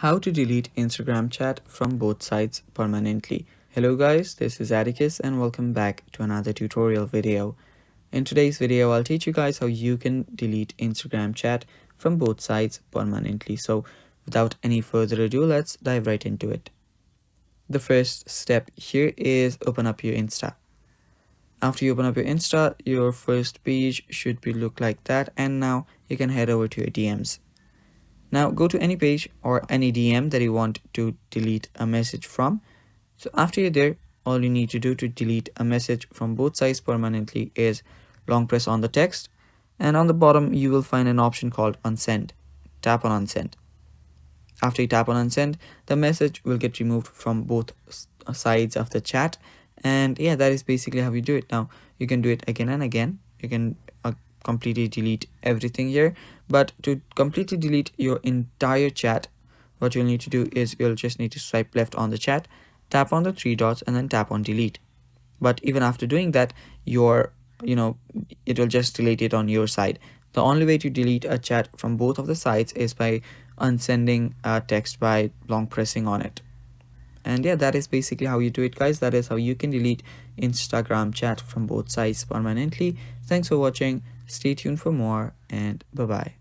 How to delete Instagram chat from both sides permanently. Hello guys, this is Atticus and welcome back to another tutorial video. In today's video, I'll teach you guys how you can delete Instagram chat from both sides permanently. So without any further ado, let's dive right into it. The first step here is open up your Insta. After you open up your Insta, your first page should be look like that, and now you can head over to your DMs. Now go to any page or any DM that you want to delete a message from. So after you're there, all you need to do to delete a message from both sides permanently is long press on the text, and on the bottom you will find an option called unsend. Tap on unsend. After you tap on unsend, the message will get removed from both sides of the chat, and yeah, that is basically how you do it. Now you can do it again and again. You can completely delete everything here, but to completely delete your entire chat, what you'll need to do is you'll just need to swipe left on the chat, tap on the three dots, and then tap on delete. But even after doing that, it will just delete it on your side. The only way to delete a chat from both of the sides is by unsending a text by long pressing on it. And yeah, that is basically how you do it, guys. That is how you can delete Instagram chat from both sides permanently. Thanks for watching. Stay tuned for more, and bye bye.